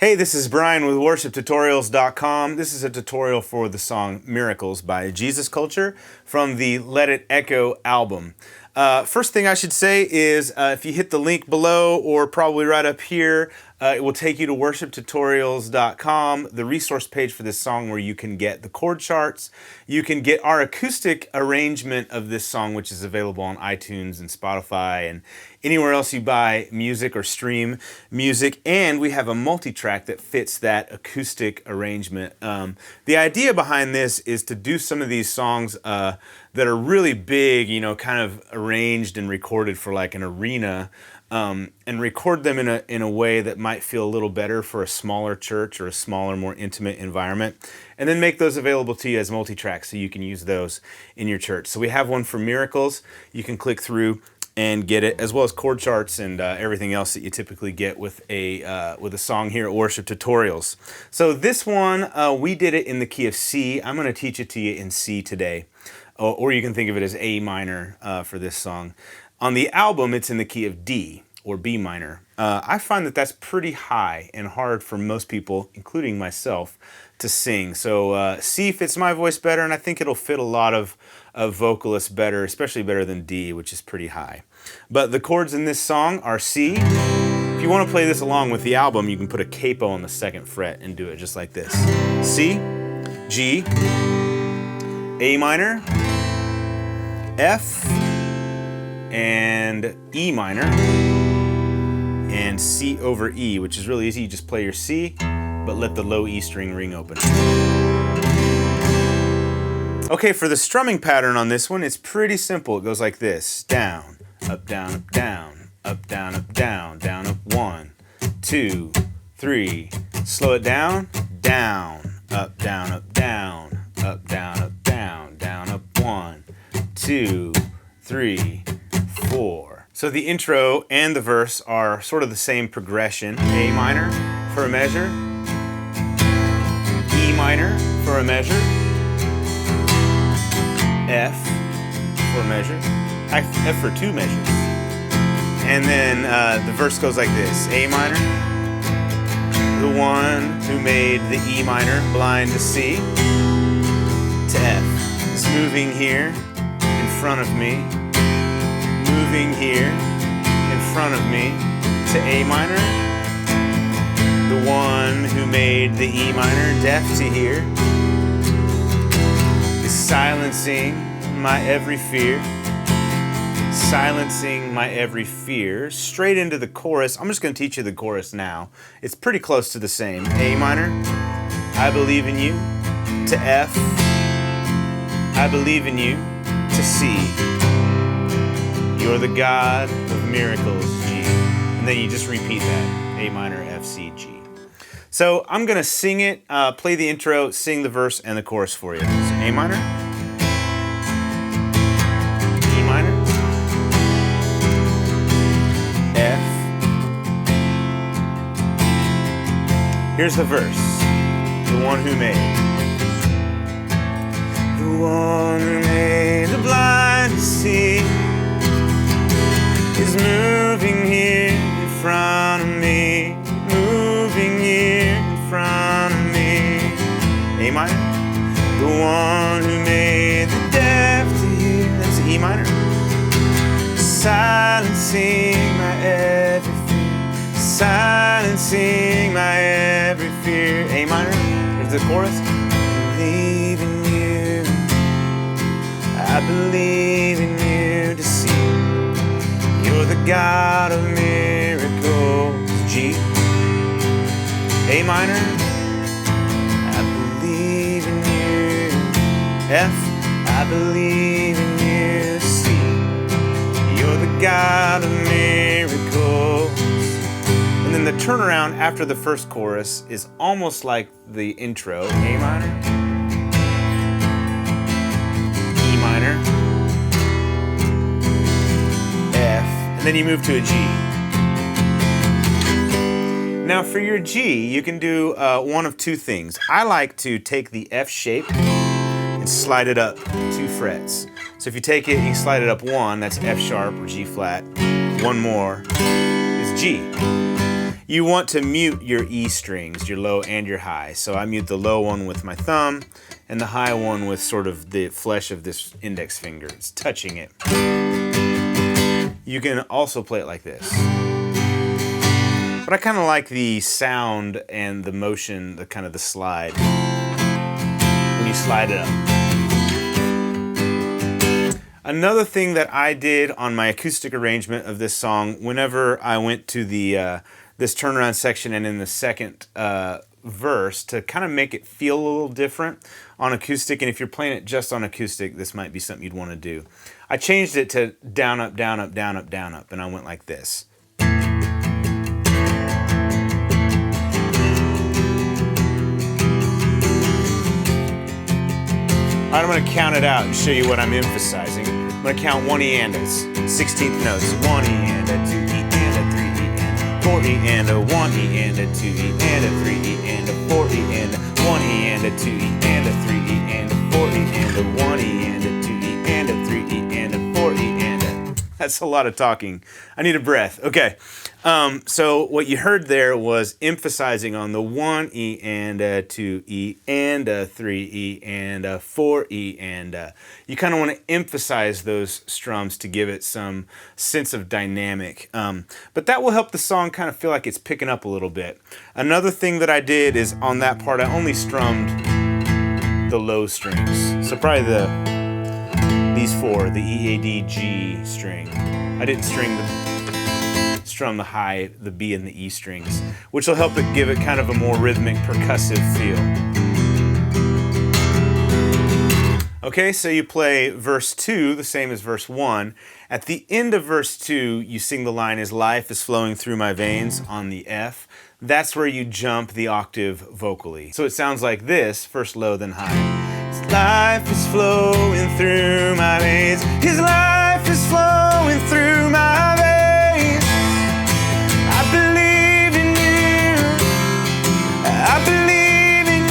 Hey, this is Brian with worshiptutorials.com. This is a tutorial for the song Miracles by Jesus Culture from the Let It Echo album. First thing I should say is if you hit the link below or probably right up here, it will take you to worshiptutorials.com, the resource page for this song where you can get the chord charts. You can get our acoustic arrangement of this song, which is available on iTunes and Spotify and anywhere else you buy music or stream music. And we have a multitrack that fits that acoustic arrangement. The idea behind this is to do some of these songs that are really big, you know, kind of arranged and recorded for like an arena, and record them in a way that might feel a little better for a smaller church or a smaller, more intimate environment, and then make those available to you as multi-tracks so you can use those in your church. So we have one for Miracles. You can click through and get it, as well as chord charts and everything else that you typically get with a song here at Worship Tutorials. So this one, we did it in the key of C. I'm going to teach it to you in C today, or you can think of it as A minor for this song. On the album, it's in the key of D, or B minor. I find that that's pretty high and hard for most people, including myself, to sing. So C fits my voice better, and I think it'll fit a lot of vocalists better, especially better than D, which is pretty high. But the chords in this song are C. If you want to play this along with the album, you can put a capo on the 2nd fret and do it just like this. C, G, A minor, F, and E minor, and C over E, which is really easy. You just play your C, but let the low E string ring open. Okay, for the strumming pattern on this one, it's pretty simple. It goes like this: down, up, down, up, down, up, down, up, down, down, up, 1, 2, 3. Slow it down, down, up, down, up, down, up, down, up, down, down, up, 1, 2, 3, 4. So the intro and the verse are sort of the same progression. A minor for a measure, E minor for a measure, F for a measure, F for 2 measures. And then the verse goes like this: A minor, the one who made the E minor blind to see, to F. It's moving here in front of me, moving here in front of me, to A minor, the one who made the E minor deaf to hear, is silencing my every fear, silencing my every fear. Straight into the chorus. I'm just going to teach you the chorus now. It's pretty close to the same. A minor, I believe in you, to F, I believe in you, to C, you're the God of miracles, G. And then you just repeat that, A minor, F, C, G. So I'm going to sing it, play the intro, sing the verse and the chorus for you. So A minor, E minor, F. Here's the verse. The one who made. The one who made the blind to see is moving here in front of me, moving here in front of me. A minor. The one who made the deaf to hear. That's E minor. Silencing my every fear, silencing my every fear. A minor. There's the chorus. I believe in you, I believe in you to see. You're the God of miracles, G. A minor, I believe in you, F, I believe in you, C. You're the God of miracles. And then the turnaround after the first chorus is almost like the intro. A minor, E minor, F, and then you move to a G. Now for your G, you can do one of 2 things. I like to take the F shape and slide it up 2 frets. So if you take it and you slide it up 1, that's F sharp or G flat. 1 more is G. you want to mute your E strings, your low and your high. So I mute the low one with my thumb and the high one with sort of the flesh of this index finger. It's touching it. You can also play it like this. But I kind of like the sound and the motion, the kind of the slide, when you slide it up. Another thing that I did on my acoustic arrangement of this song, whenever I went to the this turnaround section and in the second verse, to kind of make it feel a little different on acoustic, and if you're playing it just on acoustic, this might be something you'd want to do. I changed it to down, up, down, up, down, up, down, up, and I went like this. All right, I'm going to count it out and show you what I'm emphasizing. I'm going to count 1 E and A's, 16th notes. 1 E and a 2 E and a 3 E and a 4 E and a 1 E and a 2 E and a 3 E and a 4 E and a 1 E and a 2 E and a 3 E and a 4 E and a 1 E and a 2 E and a 3 E and a 4 E and a... That's a lot of talking. I need a breath. Okay. So what you heard there was emphasizing on the 1 E and a 2 E and a 3 E and a 4 E and a. You kind of want to emphasize those strums to give it some sense of dynamic. But that will help the song kind of feel like it's picking up a little bit. Another thing that I did is on that part, I only strummed the low strings. So probably these four, the E, A, D, G string. I didn't strum the high, the B, and the E strings, which will help it give it kind of a more rhythmic, percussive feel. Okay, so you play verse 2, the same as verse 1. At the end of verse 2, you sing the line, "As life is flowing through my veins," on the F. That's where you jump the octave vocally. So it sounds like this, first low, then high. His life is flowing through my veins. His life is flowing through my veins. I believe in you. I believe in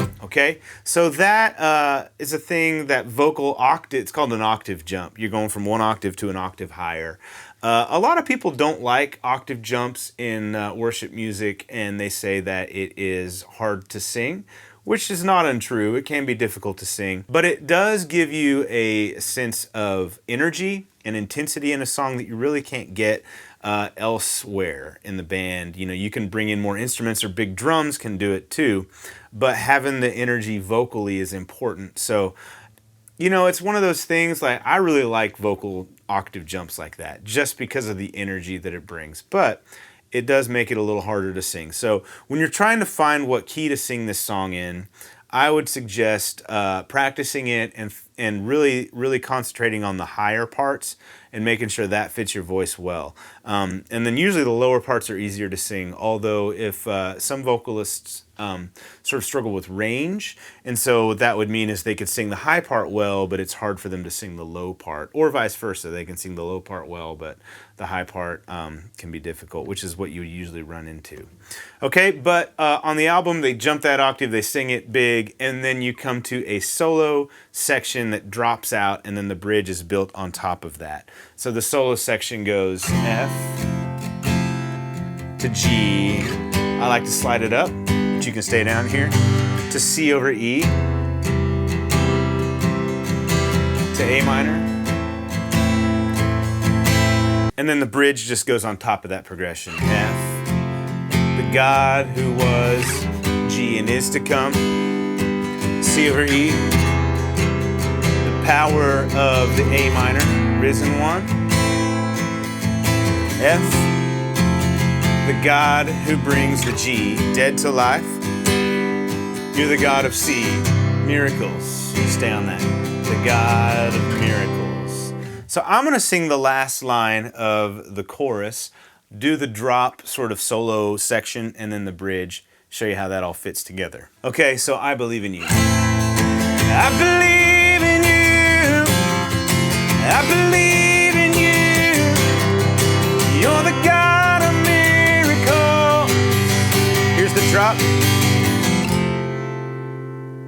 you. Okay, so that is a thing, that vocal octave, it's called an octave jump. You're going from one octave to an octave higher. A lot of people don't like octave jumps in worship music, and they say that it is hard to sing, which is not untrue. It can be difficult to sing, but it does give you a sense of energy and intensity in a song that you really can't get elsewhere in the band. You know, you can bring in more instruments, or big drums can do it too, but having the energy vocally is important. So, you know, it's one of those things, like, I really like vocal octave jumps like that, just because of the energy that it brings. But it does make it a little harder to sing. So when you're trying to find what key to sing this song in, I would suggest practicing it and really concentrating on the higher parts and making sure that fits your voice well. And then usually the lower parts are easier to sing, although if some vocalists sort of struggle with range, and so what that would mean is they could sing the high part well, but it's hard for them to sing the low part, or vice versa. They can sing the low part well, but the high part can be difficult, which is what you usually run into. Okay, but on the album, they jump that octave, they sing it big, and then you come to a solo section that drops out, and then the bridge is built on top of that. So the solo section goes F to G. I like to slide it up, but you can stay down here, to C over E, to A minor, and then the bridge just goes on top of that progression. F, the God who was, G and is to come, C over E, the power of the A minor, risen one, F, the God who brings the G, dead to life. You're the God of C, miracles. Stay on that. The God of miracles. So I'm going to sing the last line of the chorus, do the drop sort of solo section, and then the bridge, show you how that all fits together. Okay, so I believe in you. I believe in you. I believe in you. You're the God of miracles. Here's the drop.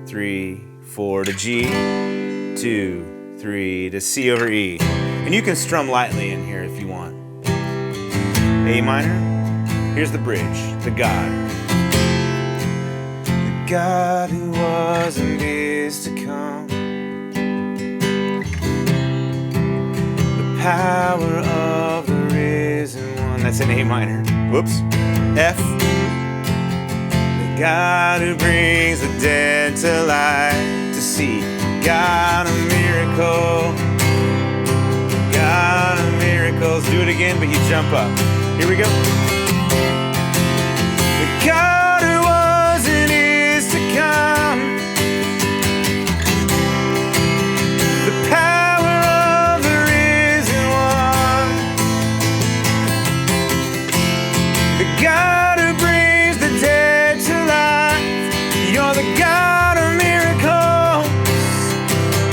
3, 4 to G, 2, 3 to C over E. And you can strum lightly in here if you want. A minor, Here's the bridge. The God who was and is to come, the power of the risen one. That's an A minor. Whoops. F. The God who brings the dead to life. To see. God of miracle. God of miracles. Do it again, but you jump up. Here we go. The God who was and is to come, the power of the risen one, the God who brings the dead to life. You're the God of miracles,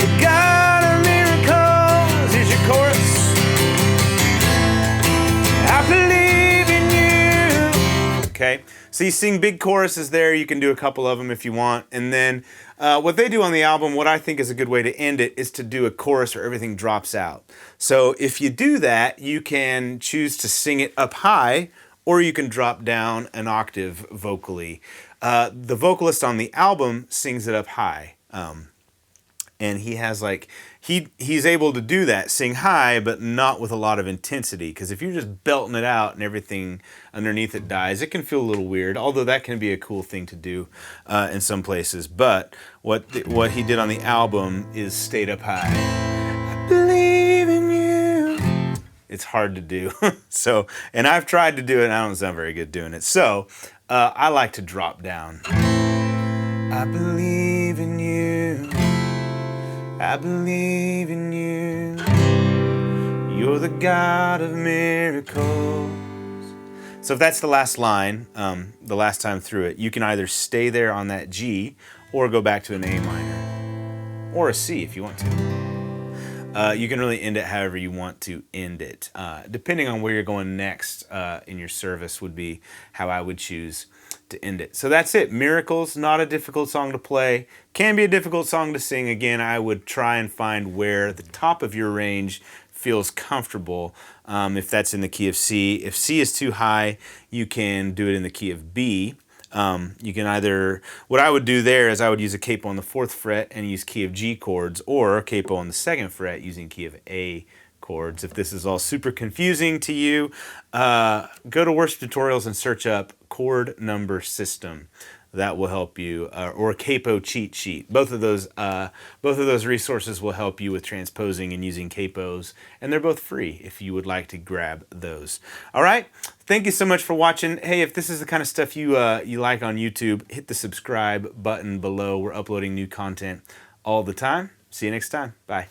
the God of miracles. Here's your chorus. I believe in you. Okay. So you sing big choruses there. You can do a couple of them if you want. And then what they do on the album, what I think is a good way to end it, is to do a chorus where everything drops out. So if you do that, you can choose to sing it up high, or you can drop down an octave vocally. The vocalist on the album sings it up high. And he has like, he's able to do that, sing high, but not with a lot of intensity. Because if you're just belting it out and everything underneath it dies, it can feel a little weird. Although that can be a cool thing to do in some places. But what he did on the album is stayed up high. I believe in you. It's hard to do. So, and I've tried to do it, and I don't sound very good doing it. So, I like to drop down. I believe in you. I believe in you. You're the God of miracles. So if that's the last line, the last time through it, you can either stay there on that G or go back to an A minor or a C if you want to. You can really end it however you want to end it. Depending on where you're going next in your service would be how I would choose to end it. So that's it. Miracles, not a difficult song to play. Can be a difficult song to sing. Again, I would try and find where the top of your range feels comfortable. If that's in the key of C. If C is too high, you can do it in the key of B. You can either, what I would do there is I would use a capo on the 4th fret and use key of G chords, or a capo on the 2nd fret using key of A chords. If this is all super confusing to you, go to Worship Tutorials and search up chord number system. That will help you, or capo cheat sheet. Both of those resources will help you with transposing and using capos, and they're both free if you would like to grab those. All right, thank you so much for watching. Hey, if this is the kind of stuff you like on YouTube, hit the subscribe button below. We're uploading new content all the time. See you next time. Bye.